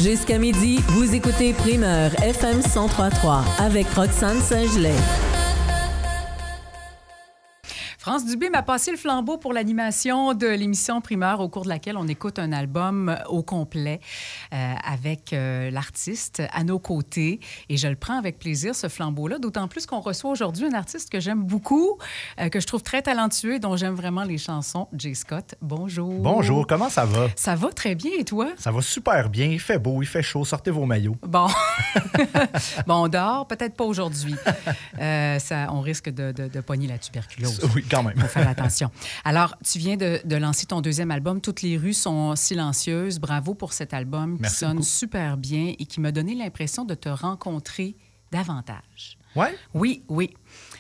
Jusqu'à midi, vous écoutez Primeur FM 103.3 avec Roxane Saint-Gelais. France Dubé m'a passé le flambeau pour l'animation de l'émission Primeur, au cours de laquelle on écoute un album au complet avec l'artiste à nos côtés. Et je le prends avec plaisir, ce flambeau-là, d'autant plus qu'on reçoit aujourd'hui un artiste que j'aime beaucoup, que je trouve très talentueux et dont j'aime vraiment les chansons. Jay Scott, bonjour. Bonjour, comment ça va? Ça va très bien, et toi? Ça va super bien, il fait beau, il fait chaud, sortez vos maillots. Bon, bon, on dort, peut-être pas aujourd'hui. On risque de pogner la tuberculose. Oui, quand même. Il faut faire attention. Alors, tu viens de lancer ton deuxième album, Toutes les rues sont silencieuses. Bravo pour cet album qui sonne beaucoup. Super bien et qui m'a donné l'impression de te rencontrer davantage. Ouais? Oui, oui.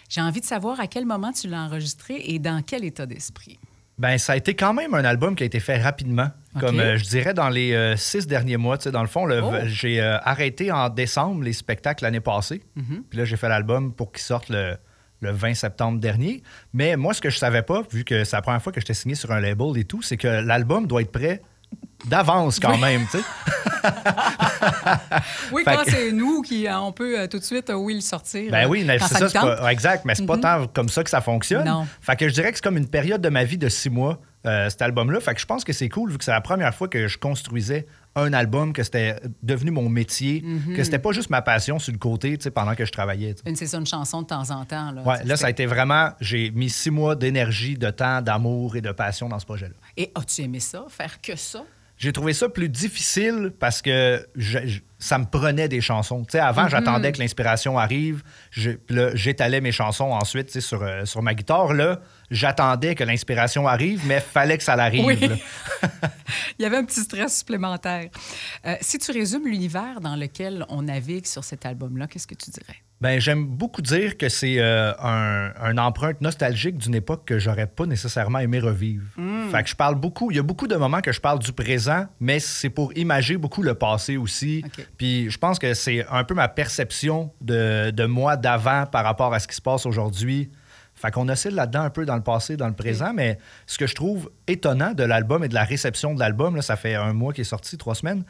J'ai envie de savoir à quel moment tu l'as enregistré et dans quel état d'esprit. Ben, ça a été quand même un album qui a été fait rapidement. Okay. Comme je dirais dans les 6 derniers mois. Tu sais, dans le fond, j'ai arrêté en décembre les spectacles l'année passée. Puis là, j'ai fait l'album pour qu'il sorte le 20 septembre dernier. Mais moi, ce que je savais pas, vu que c'est la première fois que j'étais signé sur un label et tout, c'est que l'album doit être prêt d'avance quand même, tu sais. Oui, quand c'est nous qui on peut tout de suite le sortir. Ben oui, c'est ça, pas, exact, mais c'est pas tant comme ça que ça fonctionne. Non. Fait que je dirais que c'est comme une période de ma vie de 6 mois, cet album-là. Fait que je pense que c'est cool, vu que c'est la première fois que je construisais un album, que c'était devenu mon métier, que c'était pas juste ma passion sur le côté, tu sais, pendant que je travaillais. C'est ça, une chanson de temps en temps. Là, ouais, là, ça a été vraiment... J'ai mis 6 mois d'énergie, de temps, d'amour et de passion dans ce projet-là. Et as-tu aimé ça, faire que ça? J'ai trouvé ça plus difficile parce que ça me prenait des chansons. Tu sais, avant, j'attendais que l'inspiration arrive. J'étalais mes chansons ensuite, tu sais, sur ma guitare. Là, j'attendais que l'inspiration arrive, mais fallait que ça l'arrive. Oui. Il y avait un petit stress supplémentaire. Si tu résumes l'univers dans lequel on navigue sur cet album-là, qu'est-ce que tu dirais? Ben, j'aime beaucoup dire que c'est un empreinte nostalgique d'une époque que j'aurais pas nécessairement aimé revivre. Fait que je parle beaucoup, il y a beaucoup de moments que je parle du présent, mais c'est pour imager beaucoup le passé aussi. Okay. Puis je pense que c'est un peu ma perception de moi d'avant par rapport à ce qui se passe aujourd'hui. Fait qu'on oscille là-dedans un peu dans le passé, dans le présent, mais ce que je trouve étonnant de l'album et de la réception de l'album, là, ça fait 1 mois qu'il est sorti, 3 semaines,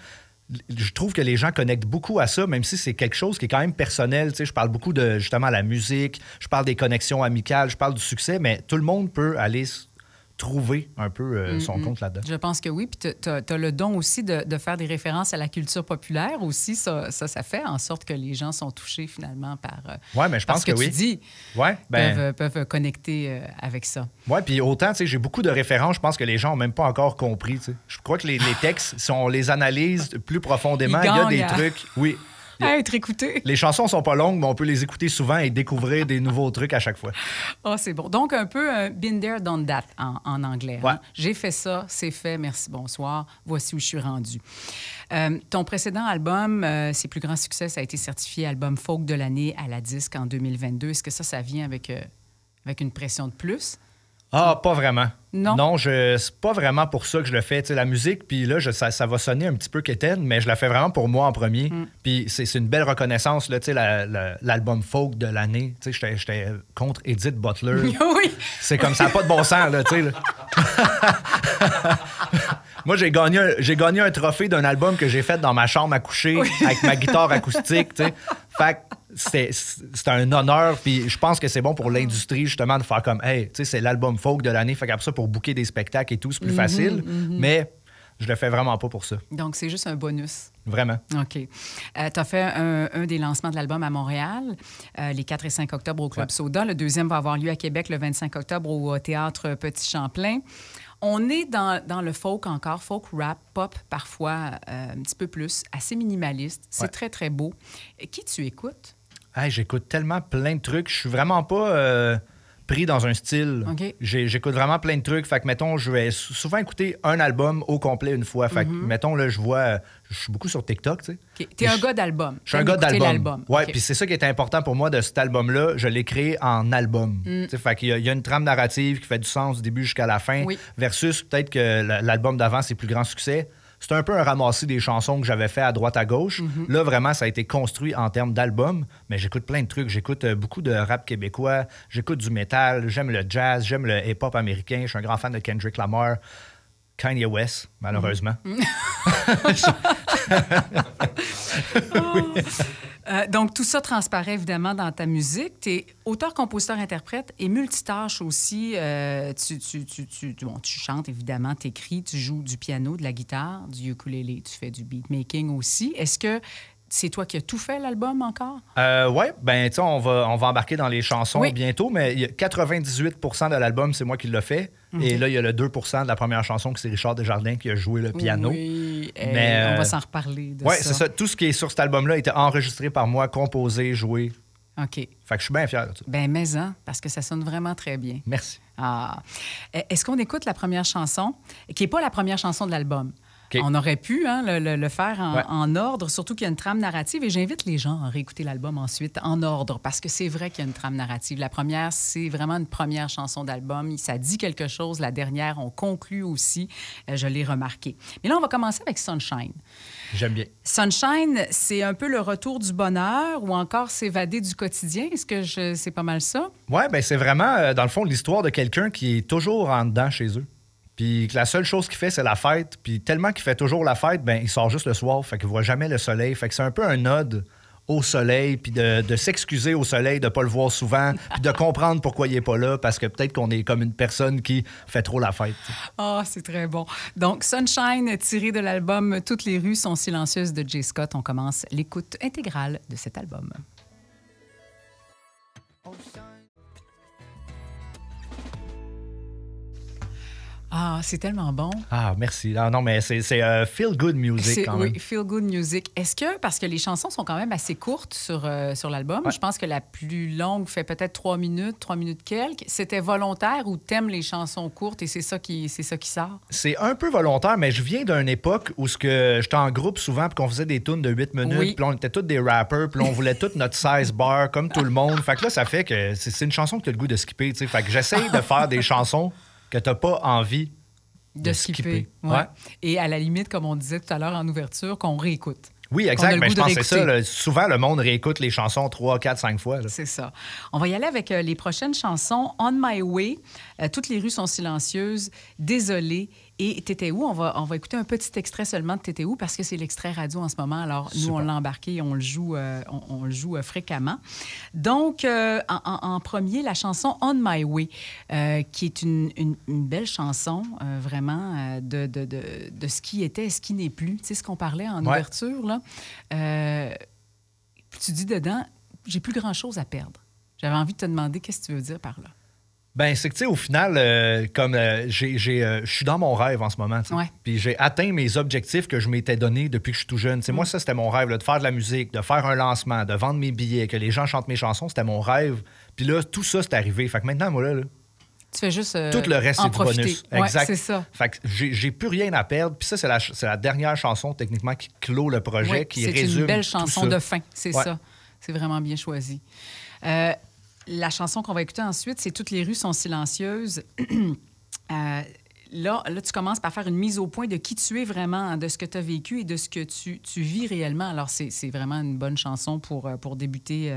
je trouve que les gens connectent beaucoup à ça, même si c'est quelque chose qui est quand même personnel. Tu sais, je parle beaucoup de, justement, la musique, je parle des connexions amicales, je parle du succès, mais tout le monde peut aller trouver un peu son compte là-dedans. Je pense que oui. Puis tu as le don aussi de faire des références à la culture populaire aussi. Ça fait en sorte que les gens sont touchés finalement par, mais je pense ce que oui. tu dis. Ouais, peuvent connecter avec ça. Oui, puis autant, tu sais, j'ai beaucoup de références, je pense que les gens n'ont même pas encore compris. Tu sais. Je crois que les textes, si on les analyse plus profondément, il y a des trucs... Oui. Être écouté. Les chansons sont pas longues, mais on peut les écouter souvent et découvrir des nouveaux trucs à chaque fois. Ah, c'est bon. Donc, un peu been there, done that en anglais. Ouais. Hein? J'ai fait ça, c'est fait, merci, bonsoir. Voici où je suis rendu. Ton précédent album, ses plus grands succès, ça a été certifié album folk de l'année à la disque en 2022. Est-ce que ça vient avec une pression de plus? Ah, pas vraiment. Non? Non, c'est pas vraiment pour ça que je le fais. Tu sais, la musique, puis là, ça va sonner un petit peu quétaine, mais je la fais vraiment pour moi en premier. Puis c'est une belle reconnaissance, là, tu sais, l'album folk de l'année. Tu sais, j'étais contre Edith Butler. Oui! C'est comme ça, pas de bon sens, là, tu sais. Là. Moi, j'ai gagné un trophée d'un album que j'ai fait dans ma chambre à coucher avec ma guitare acoustique, tu sais. Fait que c'est un honneur, puis je pense que c'est bon pour l'industrie, justement, de faire comme, hey, tu sais, c'est l'album folk de l'année, fait qu'après ça, pour booker des spectacles et tout, c'est plus facile, mais je le fais vraiment pas pour ça. Donc, c'est juste un bonus. Vraiment. OK. Tu as fait un des lancements de l'album à Montréal, les 4 et 5 octobre au Club Soda. Le deuxième va avoir lieu à Québec le 25 octobre au Théâtre Petit Champlain. On est dans le folk encore, folk rap, pop parfois, un petit peu plus, assez minimaliste. C'est très, très beau. Qui tu écoutes? Hey, j'écoute tellement plein de trucs. Je suis vraiment pas pris dans un style. Okay. J'écoute vraiment plein de trucs. Fait que, mettons, je vais souvent écouter un album au complet une fois. Fait que, mettons, là, je suis beaucoup sur TikTok, tu sais. Okay. T'es un gars d'album. Je suis un gars d'album. Ouais, puis c'est ça qui est important pour moi de cet album-là. Je l'ai créé en album. Fait qu'il y a une trame narrative qui fait du sens du début jusqu'à la fin. Oui. Versus peut-être que l'album d'avant, c'est plus grand succès. C'est un peu un ramassis des chansons que j'avais fait à droite à gauche. Là, vraiment, ça a été construit en termes d'album, mais j'écoute plein de trucs. J'écoute beaucoup de rap québécois, j'écoute du métal, j'aime le jazz, j'aime le hip-hop américain. Je suis un grand fan de Kendrick Lamar, Kanye West, malheureusement. Donc, tout ça transparaît évidemment dans ta musique. Tu es auteur, compositeur, interprète et multitâche aussi. Tu chantes évidemment, tu écris, tu joues du piano, de la guitare, du ukulélé, tu fais du beatmaking aussi. Est-ce que c'est toi qui as tout fait l'album encore? Oui, ben tu sais, on va embarquer dans les chansons bientôt, mais il y a 98 de l'album, c'est moi qui l'ai fait. Et là, il y a le 2 de la première chanson que c'est Richard Desjardins qui a joué le piano. Oui, mais on va s'en reparler de ça. Oui, c'est ça. Tout ce qui est sur cet album-là a été enregistré par moi, composé, joué. OK. Fait que je suis bien fier de ça. Ben mais parce que ça sonne vraiment très bien. Merci. Ah. Est-ce qu'on écoute la première chanson, qui n'est pas la première chanson de l'album? Okay. On aurait pu le faire en ordre, surtout qu'il y a une trame narrative. Et j'invite les gens à réécouter l'album ensuite en ordre, parce que c'est vrai qu'il y a une trame narrative. La première, c'est vraiment une première chanson d'album. Ça dit quelque chose. La dernière, on conclut aussi. Je l'ai remarqué. Mais là, on va commencer avec Sunshine. J'aime bien. Sunshine, c'est un peu le retour du bonheur ou encore s'évader du quotidien. Est-ce que c'est pas mal ça? Oui, bien, c'est vraiment, dans le fond, l'histoire de quelqu'un qui est toujours en dedans chez eux. Puis que la seule chose qu'il fait, c'est la fête. Puis tellement qu'il fait toujours la fête, ben il sort juste le soir. Fait qu'il voit jamais le soleil. Fait que c'est un peu un ode au soleil, puis de s'excuser au soleil, de pas le voir souvent, puis de comprendre pourquoi il est pas là, parce que peut-être qu'on est comme une personne qui fait trop la fête. Ah, c'est très bon. Donc, Sunshine, tiré de l'album « Toutes les rues sont silencieuses » de Jay Scott. On commence l'écoute intégrale de cet album. Ah, c'est tellement bon. Ah, merci. Ah, non, mais c'est feel good music quand même. Oui, feel good music. Est-ce que, parce que les chansons sont quand même assez courtes sur l'album, je pense que la plus longue fait peut-être 3 minutes quelques. C'était volontaire ou t'aimes les chansons courtes et c'est ça qui sort? C'est un peu volontaire, mais je viens d'une époque où j'étais en groupe souvent puis qu'on faisait des tunes de 8 minutes, puis on était tous des rappers, puis on voulait tous notre 16 bars comme tout le monde. Fait que là, ça fait que c'est une chanson que tu as le goût de skipper. T'sais. Fait que j'essaye de faire des chansons que tu n'as pas envie de skipper. Ouais. Et à la limite, comme on disait tout à l'heure en ouverture, qu'on réécoute. Oui, exact. Mais je pense que c'est ça. Là, souvent, le monde réécoute les chansons 3, 4, 5 fois. Là. C'est ça. On va y aller avec les prochaines chansons. On My Way, Toutes les rues sont silencieuses, Désolé et T'étais où? On va écouter un petit extrait seulement de T'étais où parce que c'est l'extrait radio en ce moment. Alors, nous, on l'a embarqué et on le joue fréquemment. Donc, en premier, la chanson On My Way, qui est une belle chanson, vraiment, de ce qui était et ce qui n'est plus. Tu sais, ce qu'on parlait en ouverture, là. Tu dis dedans, j'ai plus grand-chose à perdre. J'avais envie de te demander qu'est-ce que tu veux dire par là. Ben c'est que, tu sais, au final, je suis dans mon rêve en ce moment. Ouais. Puis j'ai atteint mes objectifs que je m'étais donnés depuis que je suis tout jeune. Moi, ça, c'était mon rêve, là, de faire de la musique, de faire un lancement, de vendre mes billets, que les gens chantent mes chansons. C'était mon rêve. Puis là, tout ça, c'est arrivé. Fait que maintenant, moi, là tu fais juste tout le reste, c'est du bonus. Exact. Ouais, c'est ça. Fait que j'ai plus rien à perdre. Puis ça, c'est la dernière chanson, techniquement, qui clôt le projet, qui résume c'est une belle chanson de fin. C'est ouais. ça. C'est vraiment bien choisi. La chanson qu'on va écouter ensuite, c'est « Toutes les rues sont silencieuses ». Là, tu commences par faire une mise au point de qui tu es vraiment, de ce que tu as vécu et de ce que tu vis réellement. Alors, c'est vraiment une bonne chanson pour débuter.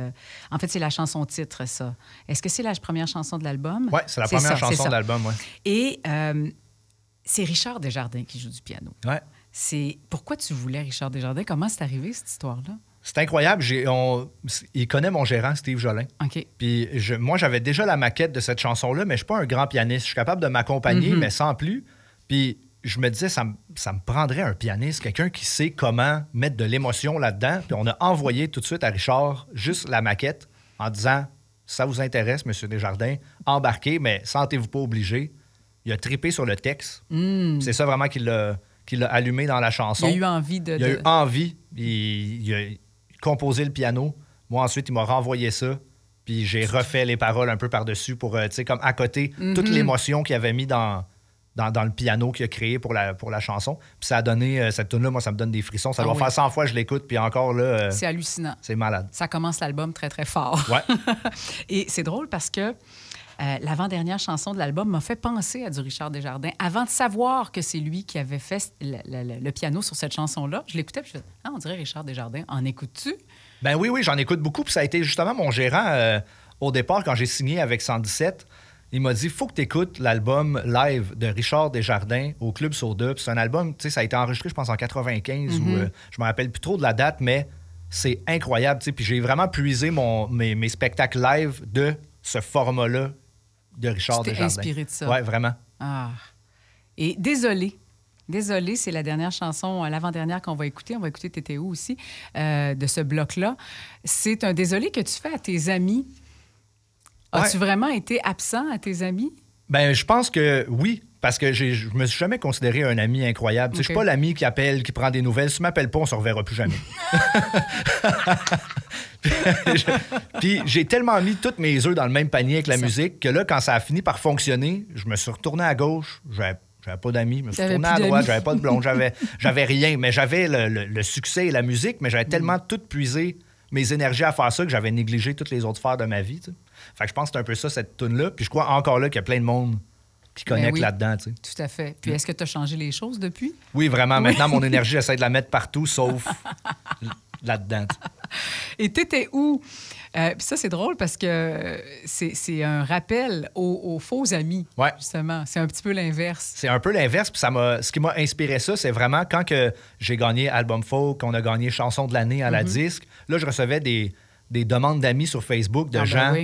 En fait, c'est la chanson titre, ça. Est-ce que c'est la première chanson de l'album? Oui, c'est la première chanson de l'album, oui. Et c'est Richard Desjardins qui joue du piano. Oui. Pourquoi tu voulais Richard Desjardins? Comment c'est arrivé, cette histoire-là? C'est incroyable. Il connaît mon gérant, Steve Jolin. OK. Puis moi, j'avais déjà la maquette de cette chanson-là, mais je suis pas un grand pianiste. Je suis capable de m'accompagner, mais sans plus. Puis je me disais, ça me prendrait un pianiste, quelqu'un qui sait comment mettre de l'émotion là-dedans. Puis on a envoyé tout de suite à Richard juste la maquette en disant, si ça vous intéresse, M. Desjardins, embarquez, mais sentez-vous pas obligé. Il a trippé sur le texte. C'est ça vraiment qui l'a allumé dans la chanson. Il a eu envie Il a eu envie. Il a composé le piano. Moi, ensuite, il m'a renvoyé ça. Puis j'ai refait les paroles un peu par-dessus pour, tu sais, comme à côté, toute l'émotion qu'il avait mis dans le piano qu'il a créé pour la chanson. Puis ça a donné, cette tune-là, moi, ça me donne des frissons. Ça doit faire 100 fois que je l'écoute, puis encore là... c'est hallucinant. C'est malade. Ça commence l'album très, très fort. Ouais. Et c'est drôle parce que l'avant-dernière chanson de l'album m'a fait penser à du Richard Desjardins. Avant de savoir que c'est lui qui avait fait le piano sur cette chanson-là, je l'écoutais et je me disais, on dirait Richard Desjardins. En écoutes-tu? Ben oui, j'en écoute beaucoup. Puis ça a été justement mon gérant au départ, quand j'ai signé avec 117. il m'a dit, faut que tu écoutes l'album live de Richard Desjardins au Club Soda. Puis c'est un album, tu sais, ça a été enregistré, je pense, en 95 ou je me rappelle plus trop de la date, mais c'est incroyable, tu sais. Puis j'ai vraiment puisé mes spectacles live de ce format-là de Richard Desjardins. Tu t'es inspiré de ça. Oui, vraiment. Ah. Et Désolé. Désolé, c'est la dernière chanson, l'avant-dernière qu'on va écouter. On va écouter T'étais où aussi, de ce bloc-là. C'est un désolé que tu fais à tes amis. As-tu vraiment été absent à tes amis? Ben, je pense que oui, parce que je me suis jamais considéré un ami incroyable. Okay. Je suis pas l'ami qui appelle, qui prend des nouvelles. Si tu m'appelles pas, on se reverra plus jamais. Puis j'ai tellement mis tous mes œufs dans le même panier avec la musique que là, quand ça a fini par fonctionner, je me suis retourné à gauche. J'avais pas d'amis. Je me suis retourné à droite. J'avais pas de blonde. J'avais rien. Mais j'avais le succès et la musique, mais j'avais tellement tout puisé mes énergies à faire ça que j'avais négligé toutes les autres sphères de ma vie. T'sais. Fait que je pense que c'est un peu ça, cette toune-là. Puis je crois encore là qu'il y a plein de monde qui connecte là-dedans. T'sais. Tout à fait. Puis est-ce que tu as changé les choses depuis? Oui, vraiment. Oui. Maintenant, mon énergie, j'essaie de la mettre partout, sauf là-dedans. T'sais. Et t'étais où? Puis ça, c'est drôle parce que c'est un rappel aux faux amis, justement. C'est un petit peu l'inverse. C'est un peu l'inverse. Puis ce qui m'a inspiré ça, c'est vraiment quand que j'ai gagné Album Folk, qu'on a gagné Chanson de l'année à la disque. Là, je recevais des demandes d'amis sur Facebook de gens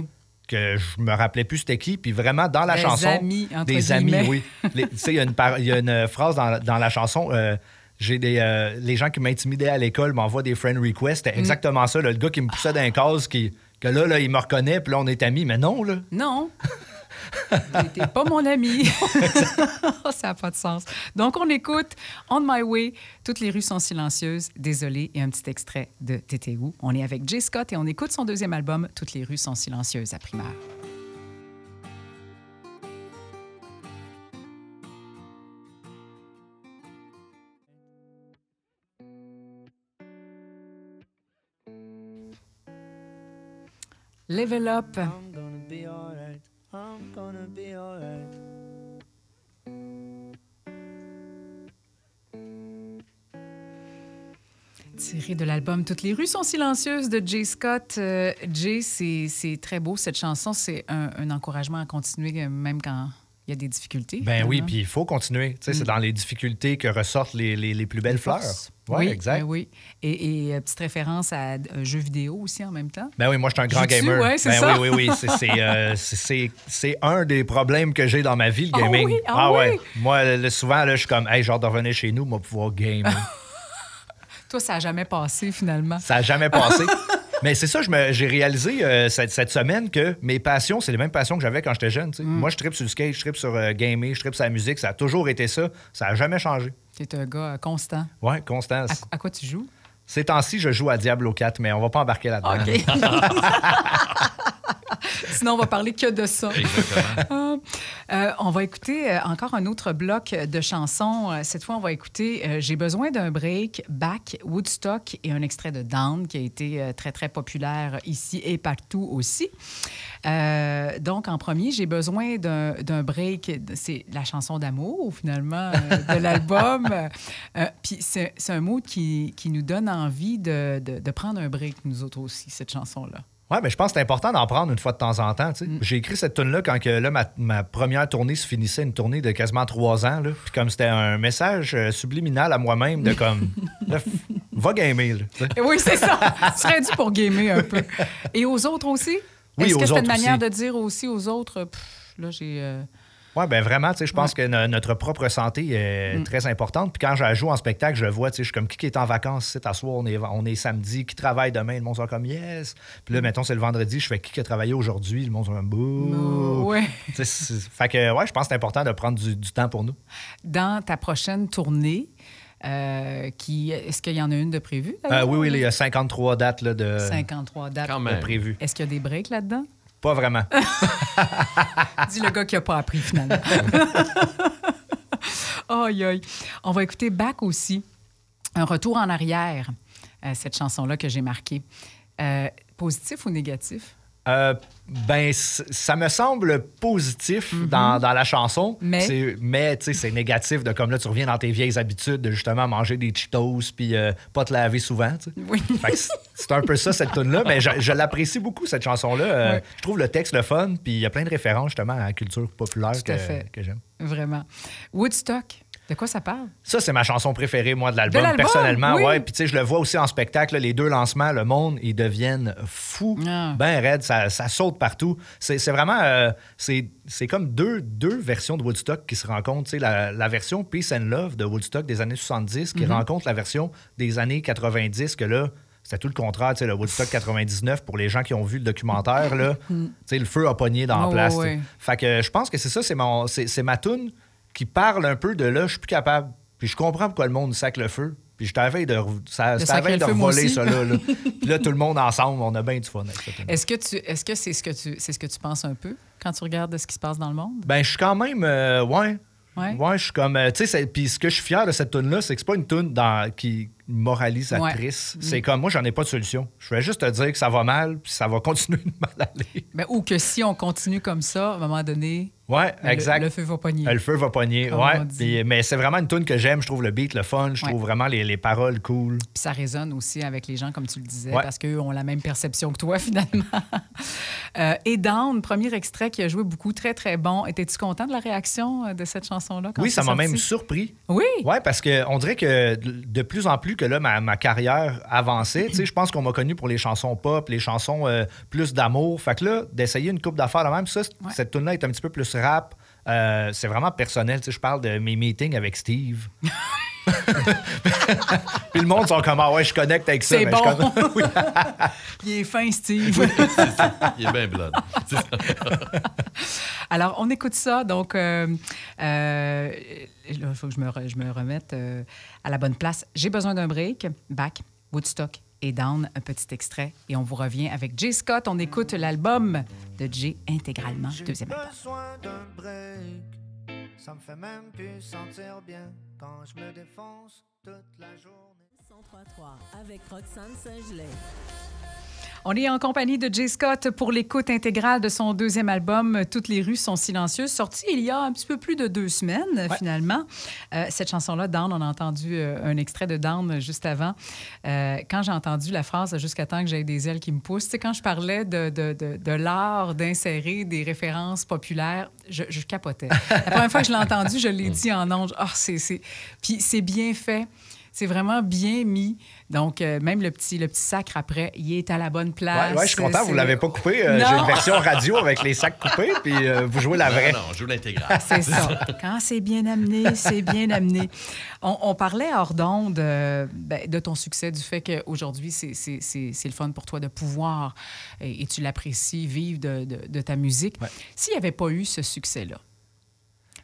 que je me rappelais plus c'était qui. Puis vraiment, dans la chanson... Des amis, oui. Tu sais, il y a une phrase dans la chanson... les gens qui m'intimidaient à l'école m'envoient des friend requests. C'était exactement ça. Là, le gars qui me poussait dans les cases, que là, il me reconnaît, puis là, on est amis. Mais non, là. Non. T'es pas mon ami. Ça n'a pas de sens. Donc, on écoute On My Way, Toutes les rues sont silencieuses, Désolé, et un petit extrait de T'étais où? On est avec Jay Scott et on écoute son deuxième album, Toutes les rues sont silencieuses, à Primaire. Level Up. I'm gonna be all right. I'm gonna be all right. Tiré de l'album Toutes les rues sont silencieuses de Jay Scott. Jay, c'est très beau cette chanson. C'est un encouragement à continuer même quand il y a des difficultés. Ben oui, puis il faut continuer. Tu sais, c'est dans les difficultés que ressortent les plus belles fleurs. Oui, exact. Ben oui. Et petite référence à un jeu vidéo aussi en même temps. Ben oui, moi, je suis un grand gamer. Ouais, c'est ça. Oui. C'est un des problèmes que j'ai dans ma vie, le gaming. Oui? Moi, souvent, là, je suis comme, hey, genre de revenir chez nous, moi, pouvoir gamer. Toi, ça n'a jamais passé, finalement. Ça n'a jamais passé. Mais c'est ça, j'ai réalisé cette semaine que mes passions, c'est les mêmes passions que j'avais quand j'étais jeune. Moi, je trippe sur le skate, je trippe sur gamer, je trippe sur la musique. Ça a toujours été ça. Ça n'a jamais changé. Tu es un gars constant. Oui, constant. À quoi tu joues? Ces temps-ci, je joue à Diablo 4, mais on va pas embarquer là-dedans. OK. Sinon, on va parler que de ça. Exactement. On va écouter encore un autre bloc de chansons. Cette fois, on va écouter J'ai besoin d'un break, Back, Woodstock et un extrait de Down qui a été très, très populaire ici et partout aussi. Donc, en premier, J'ai besoin d'un break. C'est la chanson d'amour, finalement, de l'album. Puis c'est un mot qui nous donne envie de prendre un break, nous autres aussi, cette chanson-là. Oui, mais je pense que c'est important d'en prendre une fois de temps en temps. J'ai écrit cette tune-là quand que, là, ma première tournée se finissait, une tournée de quasiment 3 ans. Là. Puis comme c'était un message subliminal à moi-même de comme, là, va gamer. Là, oui, c'est ça. Tu serais dû pour gamer un peu. Et aux autres aussi? Oui, Est-ce que c'est une manière aussi de dire aussi aux autres, là, j'ai... Oui, bien vraiment, je pense que notre propre santé est très importante. Puis quand je joue en spectacle, je le vois, je suis comme qui est en vacances, c'est à soir, on est samedi, qui travaille demain, le monde sera comme yes. Puis là, mettons, c'est le vendredi, je fais qui a travaillé aujourd'hui, le monde sera comme bouh. Ouais. Fait que, ouais, je pense que c'est important de prendre du temps pour nous. Dans ta prochaine tournée, est-ce qu'il y en a une de prévue? Oui, il y a 53 dates là, de 53 dates de prévues. Est-ce qu'il y a des breaks là-dedans? Pas vraiment. Dis le gars qui n'a pas appris, finalement. Aïe, aïe. On va écouter Back aussi. Un retour en arrière, cette chanson-là que j'ai marquée. Positif ou négatif? Ben, ça me semble positif dans la chanson, mais tu sais, c'est négatif de comme là, tu reviens dans tes vieilles habitudes de justement manger des Cheetos puis pas te laver souvent. Tu sais. Oui. Fait que c'est un peu ça, cette tune-là, mais je l'apprécie beaucoup, cette chanson-là. Oui. Je trouve le texte le fun, puis il y a plein de références justement à la culture populaire que j'aime. Vraiment. Woodstock. De quoi ça parle? Ça, c'est ma chanson préférée, moi, de l'album, personnellement. Oui. Ouais. Puis, tu sais, je le vois aussi en spectacle, là, les 2 lancements, le monde, ils deviennent fous, ben raide, ça saute partout. C'est vraiment... c'est comme deux versions de Woodstock qui se rencontrent. Tu sais, la version Peace and Love de Woodstock des années 70 qui rencontre la version des années 90, que là, c'était tout le contraire. Tu sais, le Woodstock 99, pour les gens qui ont vu le documentaire, là, tu sais, le feu a pogné dans la place. Ouais. Fait que je pense que c'est ça, c'est ma toune qui parle un peu de là, je suis plus capable. Puis je comprends pourquoi le monde sac le feu. Puis je t'avais de revoler ça là. Puis là, tout le monde ensemble, on a bien du fun avec ça. Est-ce que c'est ce que tu penses un peu quand tu regardes ce qui se passe dans le monde? Ben, je suis quand même... Ouais, je suis comme... tu sais, puis ce que je suis fier de cette toune-là, c'est que c'est pas une toune qui moralisatrice. C'est comme, moi, j'en ai pas de solution. Je vais juste te dire que ça va mal, puis ça va continuer de mal aller. Ben, ou que si on continue comme ça, à un moment donné... Ouais, exact. Le feu va pogner. Le feu va pogner, ouais. Mais c'est vraiment une toune que j'aime. Je trouve le beat, le fun. Je trouve vraiment les paroles cool. Puis ça résonne aussi avec les gens, comme tu le disais, parce qu'eux ont la même perception que toi, finalement. Et Down, premier extrait qui a joué beaucoup, très, très bon. Étais-tu content de la réaction de cette chanson-là? Oui, ça m'a même surpris. Oui? Oui, parce qu'on dirait que de plus en plus que là, ma carrière avançait, tu sais, je pense qu'on m'a connu pour les chansons pop, les chansons plus d'amour. Fait que là, d'essayer une coupe d'affaires là même, cette tune-là est un petit peu plus rap. C'est vraiment personnel. Tu sais, je parle de mes meetings avec Steve. Puis le monde sont comme, ah ouais, je connecte avec ça. C'est bon. Oui. Il est fin, Steve. Oui, il est bien blood. Alors, on écoute ça. Donc, il faut que je me remette à la bonne place. J'ai besoin d'un break. Back, Woodstock et Down, un petit extrait. Et on vous revient avec Jay Scott. On écoute l'album de Jay intégralement, deuxième album. J'ai besoin d'un break. Ça me fait même plus sentir bien quand je me défonce toute la journée. 103.3 avec Roxane Saint-Gelais. On est en compagnie de Jay Scott pour l'écoute intégrale de son deuxième album « Toutes les rues sont silencieuses », sorti il y a un petit peu plus de 2 semaines, finalement. Cette chanson-là, Down, on a entendu un extrait de Down juste avant. Quand j'ai entendu la phrase « Jusqu'à temps que j'aie des ailes qui me poussent », tu sais, quand je parlais de l'art d'insérer des références populaires, je capotais. La première fois que je l'ai entendu, je l'ai dit en ondes. Puis c'est bien fait. C'est vraiment bien mis. Donc, même le petit sacre après, il est à la bonne place. Oui, je suis content. Vous ne l'avez pas coupé. J'ai une version radio avec les sacs coupés, puis vous jouez la vraie. Non, je joue l'intégrale. C'est ça. Quand c'est bien amené, c'est bien amené. On parlait hors d'onde de ton succès, du fait qu'aujourd'hui, c'est le fun pour toi de pouvoir, et tu l'apprécies, vivre de ta musique. Ouais. S'il n'y avait pas eu ce succès-là,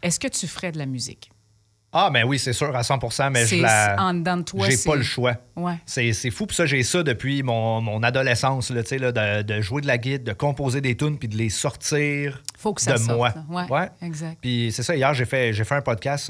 est-ce que tu ferais de la musique? Ah, ben oui, c'est sûr, à 100%, mais en dedans de toi, j'ai pas le choix. Ouais. C'est fou, puis ça, j'ai ça depuis mon adolescence, là, de jouer de la guitare, de composer des tunes, puis de les sortir Faut que ça de sorte, moi. Ouais, exact. Puis c'est ça, hier, j'ai fait un podcast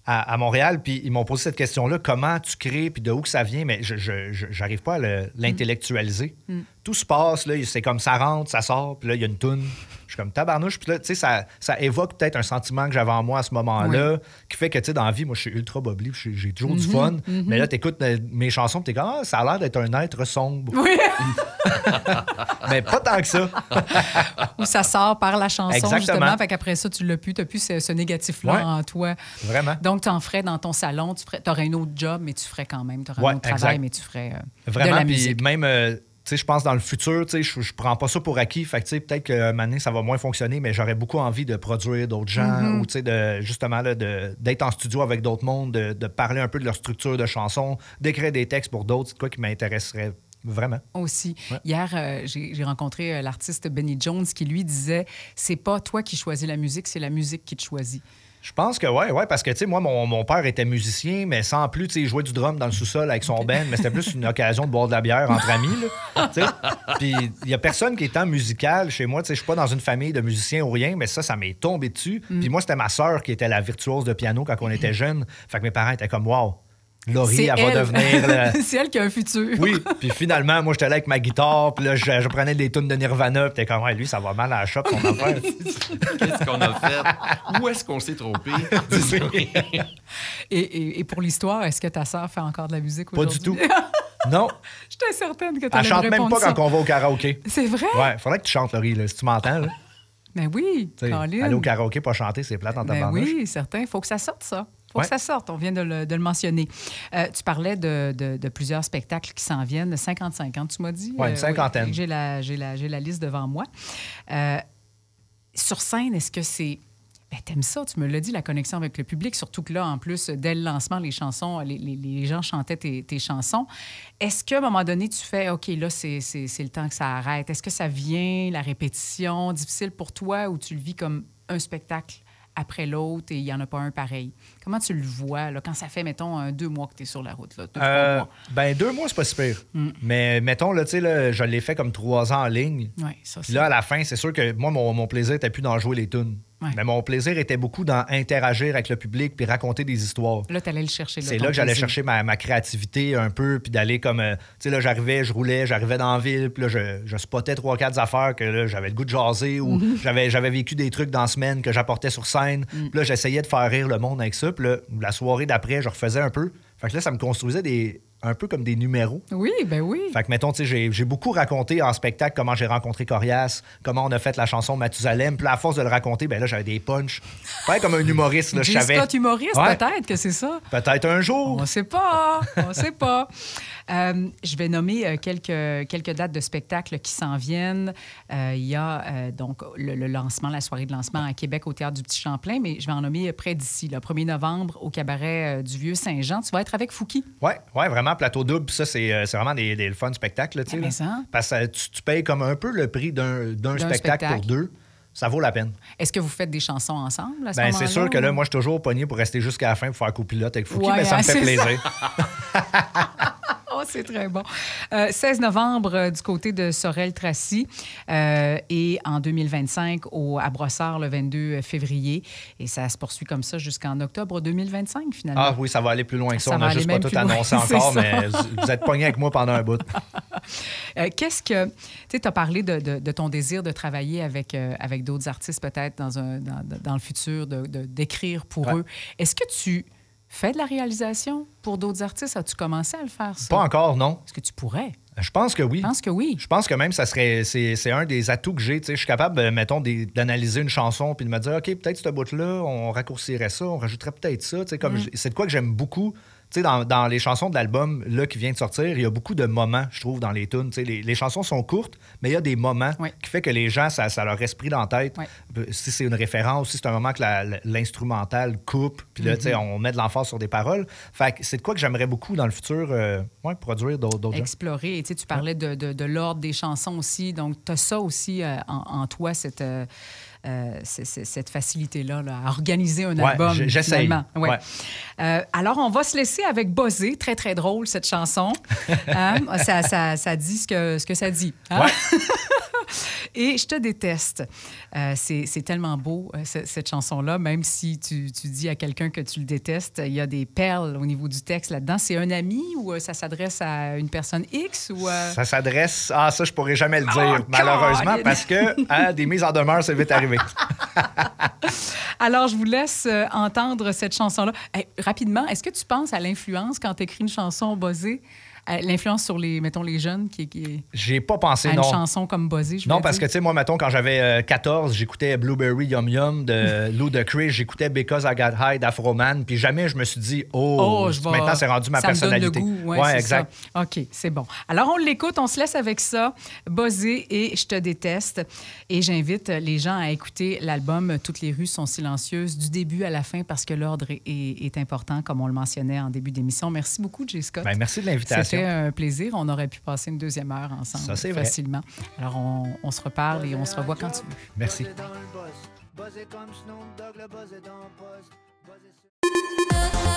à Montréal, puis ils m'ont posé cette question-là, comment tu crées, puis de où que ça vient, mais je n'arrive pas à l'intellectualiser. Tout se passe, là, c'est comme ça rentre, ça sort, puis là, il y a une toune. Je suis comme tabarnouche. Puis là, tu sais, ça évoque peut-être un sentiment que j'avais en moi à ce moment-là, qui fait que, tu sais, dans la vie, moi, je suis ultra bobli, j'ai toujours du fun. Mais là, tu écoutes mes chansons, puis t'es comme, ça a l'air d'être un être sombre. Oui. Mais pas tant que ça. Ou ça sort par la chanson, exactement. Justement. Fait qu'après ça, tu l'as plus. Tu n'as plus ce négatif-là en toi. Vraiment. Donc, tu en ferais dans ton salon. Tu aurais un autre job, mais tu ferais quand même. Tu aurais un autre travail, mais tu ferais vraiment, de la musique. Puis même... tu sais, je pense dans le futur, tu sais, je prends pas ça pour acquis. Fait que, tu sais, peut-être qu'à un moment donné, ça va moins fonctionner, mais j'aurais beaucoup envie de produire d'autres gens ou, tu sais, justement, là, d'être en studio avec d'autres mondes, de parler un peu de leur structure de chansons, d'écrire des textes pour d'autres. C'est quoi qui m'intéresserait vraiment. Aussi. Ouais. Hier, j'ai rencontré l'artiste Benny Jones qui, lui, disait « C'est pas toi qui choisis la musique, c'est la musique qui te choisit. » Je pense que oui, parce que, tu sais, moi, mon père était musicien, mais sans plus, tu sais, il jouait du drum dans le sous-sol avec son band, mais c'était plus une occasion de boire de la bière entre amis, là, tu sais. Puis il y a personne qui est tant musical chez moi, tu sais, je suis pas dans une famille de musiciens ou rien, mais ça m'est tombé dessus. Puis moi, c'était ma sœur qui était la virtuose de piano quand on était jeunes. Fait que mes parents étaient comme, wow. Laurie, elle va devenir... C'est elle qui a un futur. Oui, puis finalement, moi, j'étais là avec ma guitare, puis là, je prenais des tunes de Nirvana, puis t'es comme, ouais, lui, ça va mal à la shop, son affaire. Qu'est-ce qu'on a fait? Où est-ce qu'on s'est trompé? Et pour l'histoire, est-ce que ta sœur fait encore de la musique Pas aujourd'hui? du tout. Non. J'étais certaine que tu Elle allais me chante même répondre pas ça. quand on va au karaoké. C'est vrai? Ouais, faudrait que tu chantes, Laurie, là, si tu m'entends. Là. Ben oui, T'sais, Colin. aller au karaoké, pas chanter, c'est plate en Ben tabarnouche. oui, certain. Il faut que ça sorte, ça. Faut Ouais. que ça sorte. On vient de le mentionner. Tu parlais de plusieurs spectacles qui s'en viennent. 55 ans, tu m'as dit? Ouais, une cinquantaine. Oui, j'ai la liste devant moi. Sur scène, est-ce que c'est... Ben, t'aimes ça, tu me l'as dit, la connexion avec le public, surtout que là, en plus, dès le lancement, les chansons, les gens chantaient tes chansons. Est-ce qu'à un moment donné, tu fais, OK, là, c'est le temps que ça arrête? Est-ce que ça vient, la répétition, difficile pour toi, ou tu le vis comme un spectacle après l'autre et il n'y en a pas un pareil? Comment tu le vois, là, quand ça fait, mettons, 2 mois que tu es sur la route? Là, 2-3 mois. Ben, 2 mois, c'est pas si pire. Mais mettons, là, tu sais, là, je l'ai fait comme 3 ans en ligne. Oui, ça, Puis là, à la fin, c'est sûr que moi, mon plaisir n'était plus d'en jouer les tunes. Ouais. Mais mon plaisir était beaucoup d'en interagir avec le public puis raconter des histoires. Là, tu allais le chercher. C'est ton là que j'allais plaisir. chercher ma créativité un peu, puis d'aller comme... tu sais, là, je roulais, j'arrivais dans la ville, puis là, je spottais 3-4 affaires que là, j'avais le goût de jaser ou j'avais vécu des trucs dans la semaine que j'apportais sur scène. Puis là, j'essayais de faire rire le monde avec ça. Puis là, la soirée d'après, je refaisais un peu. Fait que là, ça me construisait un peu comme des numéros. Oui, ben oui. Fait que, mettons, tu sais, j'ai beaucoup raconté en spectacle comment j'ai rencontré Corias, comment on a fait la chanson Mathusalem. Puis là, à force de le raconter, ben là, j'avais des punchs. Pas comme un humoriste, là, je J. savais. Scott humoriste, Ouais. peut-être que c'est ça. Peut-être un jour. On sait pas, on sait pas. Je vais nommer quelques dates de spectacles qui s'en viennent. Il y a donc le lancement, la soirée de lancement à Québec au Théâtre du Petit Champlain, mais je vais en nommer près d'ici. Le 1er novembre au cabaret du Vieux-Saint-Jean. Tu vas être avec Fouki. Ouais, vraiment, plateau double. Puis ça, c'est vraiment des fun spectacles, là, tu sais. Ah, là. mais ça. Parce que tu payes comme un peu le prix d'un spectacle pour 2. Ça vaut la peine. Est-ce que vous faites des chansons ensemble à ce Ben, moment-là? c'est sûr que là, ou- moi, je suis toujours pogné pour rester jusqu'à la fin pour faire copilote avec Fouki, Ouais, mais ça me hein, fait c'est plaisir. Oh, c'est très bon. 16 novembre du côté de Sorel-Tracy et en 2025 à Brossard le 22 février. Et ça se poursuit comme ça jusqu'en octobre 2025 finalement. Ah oui, ça va aller plus loin que ça. Ça On va n'a aller juste pas même tout plus loin, annoncé c'est encore, ça. mais vous êtes pogné avec moi pendant un bout. Qu'est-ce que... Tu sais, tu as parlé de ton désir de travailler avec d'autres artistes peut-être dans le futur, d'écrire pour Ouais. eux. Est-ce que tu fais de la réalisation pour d'autres artistes? As-tu commencé à le faire, ça? Pas encore, non. Est-ce que tu pourrais? Je pense que oui. Je pense que oui. Je pense que même c'est un des atouts que j'ai. Tu sais, je suis capable, mettons, d'analyser une chanson puis de me dire, OK, peut-être ce bout-là, on raccourcirait ça, on rajouterait peut-être ça. Tu sais, comme c'est de quoi que j'aime beaucoup. Tu sais, dans les chansons de l'album là, qui vient de sortir, il y a beaucoup de moments, je trouve, dans les tunes. Tu sais, les chansons sont courtes, mais il y a des moments Ouais. qui fait que les gens, ça leur esprit dans la tête. Ouais. Si c'est une référence, si c'est un moment que l'instrumental coupe, puis là, tu sais, on met de l'emphase sur des paroles. Fait que c'est de quoi que j'aimerais beaucoup dans le futur produire d'autres gens. Explorer. Et tu sais, tu parlais de l'ordre des chansons aussi. Donc, tu as ça aussi en toi, cette facilité-là là, à organiser un Ouais, album. j'essaye. Finalement. Ouais. Ouais. Alors, on va se laisser avec Buzzé. Très, très drôle, cette chanson. Hein? Ça dit ce que ça dit. Hein? Ouais. Et je te déteste. C'est tellement beau, cette chanson-là, même si tu dis à quelqu'un que tu le détestes, il y a des perles au niveau du texte là-dedans. C'est un ami ou ça s'adresse à une personne X? Ou, Ça s'adresse... Ah, ça, je pourrais jamais le dire, Oh, malheureusement, Colin! parce que des mises en demeure, c'est vite arrivé. Alors, je vous laisse entendre cette chanson-là. Hey, rapidement, est-ce que tu penses à l'influence quand tu écris une chanson buzzée? L'influence sur les jeunes qui J'ai pas pensé, à une non. chanson comme buzzée, je Non, veux parce que, dire? tu sais, moi, mettons, quand j'avais 14, j'écoutais Blueberry Yum Yum de Lou de Chris, j'écoutais Because I Got High d'Afroman, puis jamais je me suis dit, maintenant, c'est rendu ma personnalité. Ça me donne le goût. Ouais, c'est exact. ça. OK, c'est bon. Alors, on l'écoute, on se laisse avec ça. Buzzé et Je te déteste. Et j'invite les gens à écouter l'album Toutes les rues sont silencieuses du début à la fin parce que l'ordre est important, comme on le mentionnait en début d'émission. Merci beaucoup, J. Scott. Ben, merci de l'invitation. C'était un plaisir. On aurait pu passer une deuxième heure ensemble Ça, c'est vrai. facilement. Alors, on se reparle et on se revoit quand tu veux. Merci. Buzzer dans le boss, buzzer comme Snoop Dogg, le buzz est dans le poste, buzzer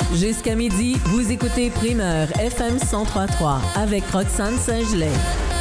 sur- Jusqu'à midi, vous écoutez Primeur FM 103.3 avec Roxane Saint-Gelais.